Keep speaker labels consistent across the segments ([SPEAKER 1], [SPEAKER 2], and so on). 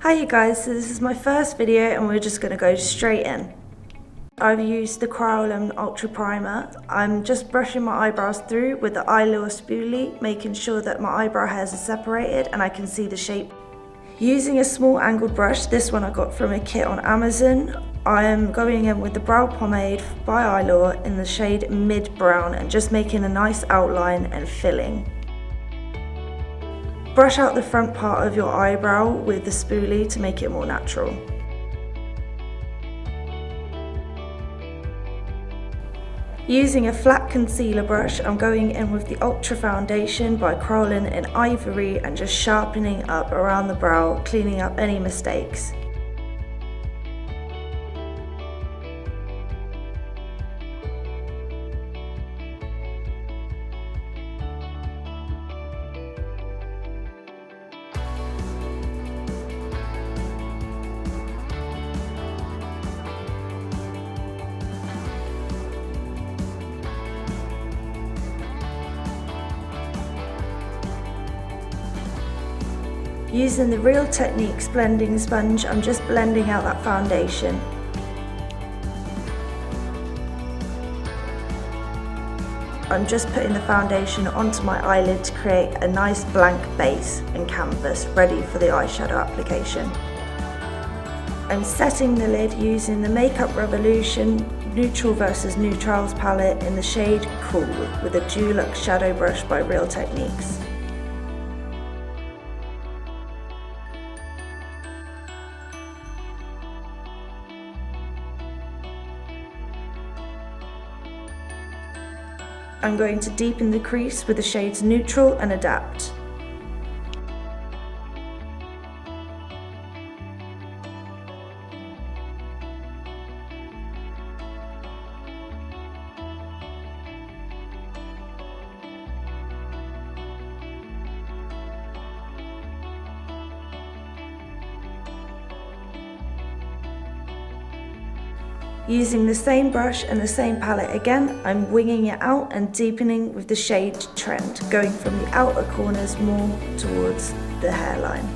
[SPEAKER 1] Hi you guys, so this is my first video and we're just going to go straight in. I've used the CREASE Ultra Primer. I'm just brushing my eyebrows through with the eyelure spoolie, making sure that my eyebrow hairs are separated and I can see the shape. Using a small angled brush, this one I got from a kit on Amazon, I am going in with the brow pomade by Eyelure in the shade Mid Brown and just making a nice outline and filling. Brush out the front part of your eyebrow with the spoolie to make it more natural. Using a flat concealer brush, I'm going in with the Ultra Foundation by CREASE in Ivory and just sharpening up around the brow, cleaning up any mistakes. Using the Real Techniques blending sponge, I'm just blending out that foundation. I'm just putting the foundation onto my eyelid to create a nice blank base and canvas ready for the eyeshadow application. I'm setting the lid using the Makeup Revolution Neutral vs Neutrals palette in the shade Cool with a Dulux shadow brush by Real Techniques. I'm going to deepen the crease with the shades Neutral and Adapt. Using the same brush and the same palette again, I'm winging it out and deepening with the shade Trend, going from the outer corners more towards the hairline.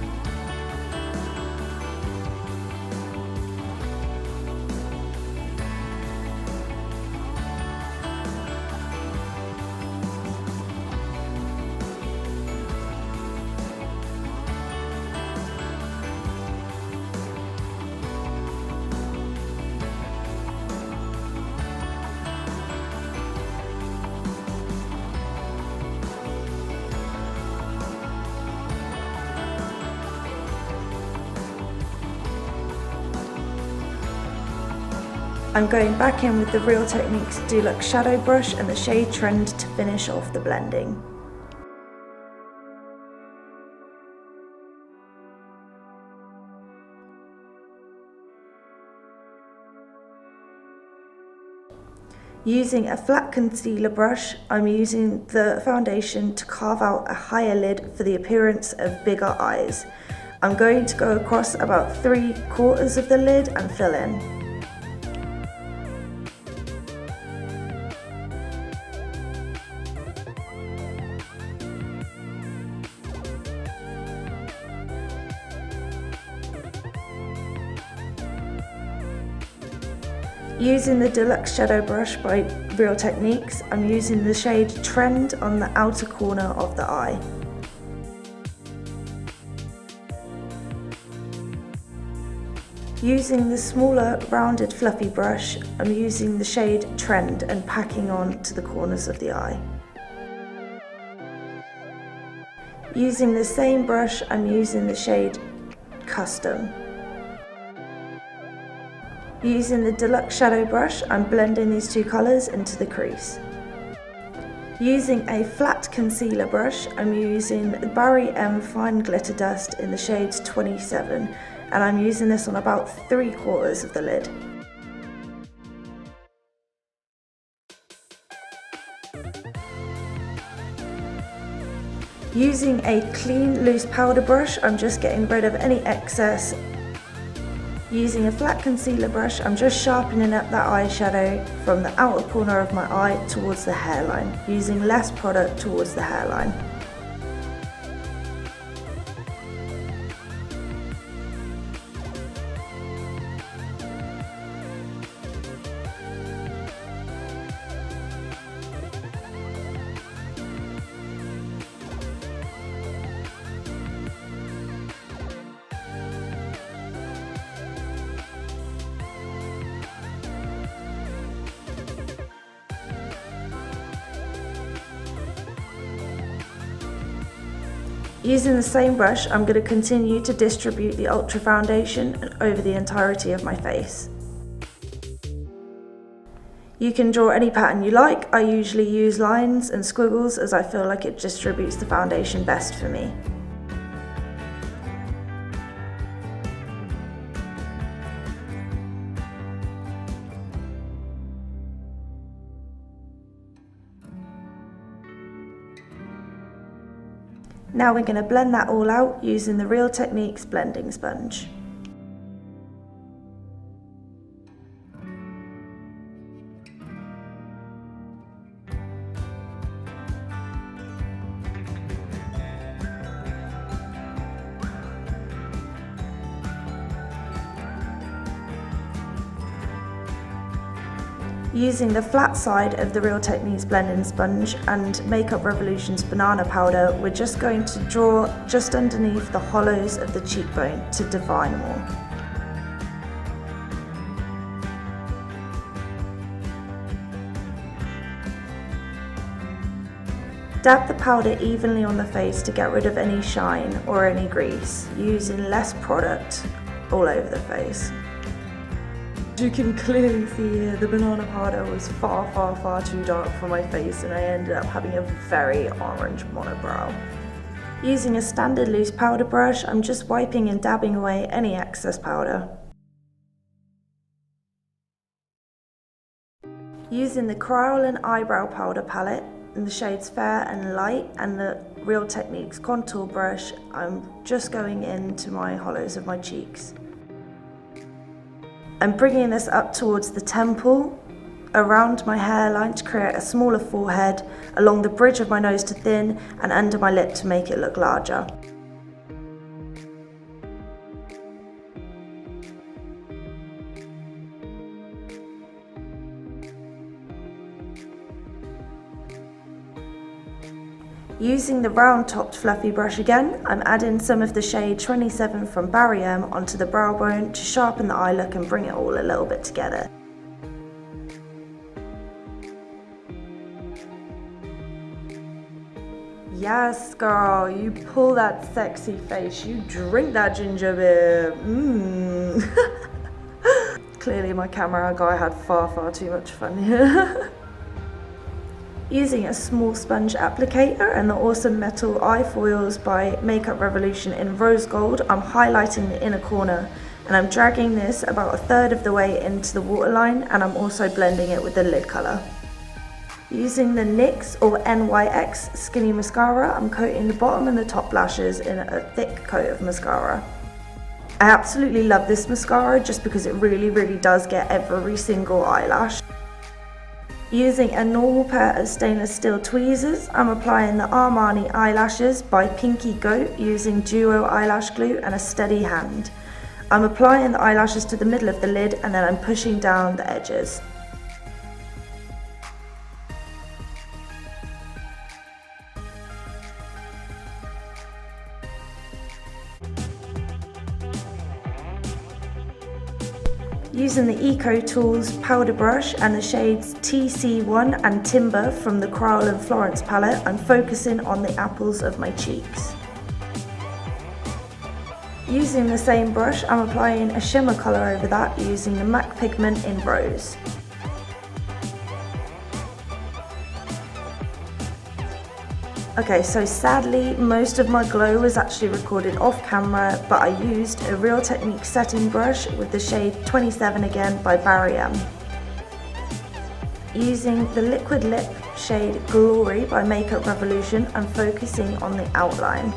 [SPEAKER 1] I'm going back in with the Real Techniques Dulux shadow brush and the shade Trend to finish off the blending. Using a flat concealer brush, I'm using the foundation to carve out a higher lid for the appearance of bigger eyes. I'm going to go across about 3/4 of the lid and fill in. Using the Deluxe Shadow Brush by Real Techniques, I'm using the shade Trend on the outer corner of the eye. Using the smaller, rounded, fluffy brush, I'm using the shade Trend and packing on to the corners of the eye. Using the same brush, I'm using the shade Custom. Using the Deluxe Shadow Brush, I'm blending these two colours into the crease. Using a flat concealer brush, I'm using the Barry M Fine Glitter Dust in the shades 27, and I'm using this on about 3/4 of the lid. Using a clean, loose powder brush, I'm just getting rid of any excess. Using a flat concealer brush, I'm just sharpening up that eyeshadow from the outer corner of my eye towards the hairline, using less product towards the hairline. Using the same brush, I'm going to continue to distribute the Ultra foundation over the entirety of my face. You can draw any pattern you like. I usually use lines and squiggles as I feel like it distributes the foundation best for me. Now we're going to blend that all out using the Real Techniques blending sponge. Using the flat side of the Real Techniques blending sponge and Makeup Revolution's banana powder, we're just going to draw just underneath the hollows of the cheekbone to define more. Dab the powder evenly on the face to get rid of any shine or any grease, using less product all over the face. As you can clearly see here, the banana powder was far too dark for my face and I ended up having a very orange monobrow. Using a standard loose powder brush, I'm just wiping and dabbing away any excess powder. Using the Kryolan eyebrow powder palette in the shades Fair and Light and the Real Techniques contour brush, I'm just going into my hollows of my cheeks. I'm bringing this up towards the temple, around my hairline to create a smaller forehead, along the bridge of my nose to thin, and under my lip to make it look larger. Using the round topped fluffy brush again, I'm adding some of the shade 27 from Barry M onto the brow bone to sharpen the eye look and bring it all a little bit together. Yes girl, you pull that sexy face, you drink that ginger beer. Clearly my camera guy had far too much fun here. Using a small sponge applicator and the awesome metal eye foils by Makeup Revolution in rose gold, I'm highlighting the inner corner and I'm dragging this about 1/3 of the way into the waterline, and I'm also blending it with the lid colour. Using the NYX or NYX Skinny Mascara, I'm coating the bottom and the top lashes in a thick coat of mascara. I absolutely love this mascara just because it really does get every single eyelash. Using a normal pair of stainless steel tweezers, I'm applying the Armani eyelashes by Pinky Goat using duo eyelash glue and a steady hand. I'm applying the eyelashes to the middle of the lid and then I'm pushing down the edges. Using the Eco Tools powder brush and the shades TC1 and Timber from the Kryolan Florence palette, I'm focusing on the apples of my cheeks. Using the same brush, I'm applying a shimmer colour over that using the MAC pigment in Rose. Okay, so sadly, most of my glow was actually recorded off camera, but I used a Real Techniques setting brush with the shade 27 again by Barry M. Using the liquid lip shade Glory by Makeup Revolution, I'm focusing on the outline.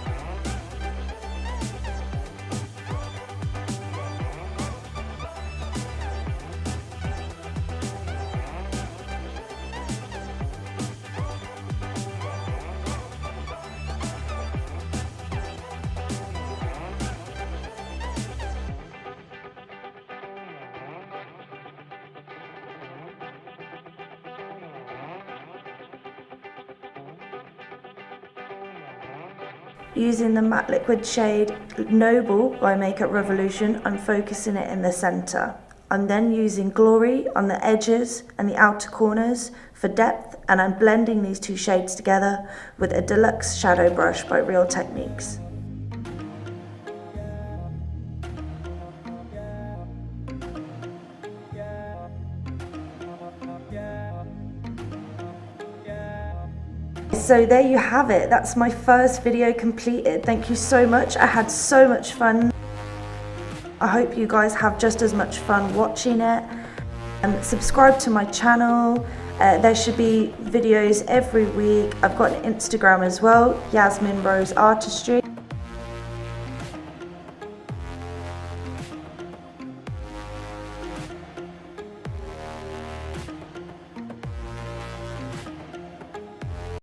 [SPEAKER 1] Using the matte liquid shade Noble by Makeup Revolution, I'm focusing it in the centre. I'm then using Glory on the edges and the outer corners for depth, and I'm blending these two shades together with a deluxe shadow brush by Real Techniques. So there you have it, that's my first video completed. Thank you so much, I had so much fun. I hope you guys have just as much fun watching it. Subscribe to my channel, there should be videos every week. I've got an Instagram as well, Yasmin Rose Artistry.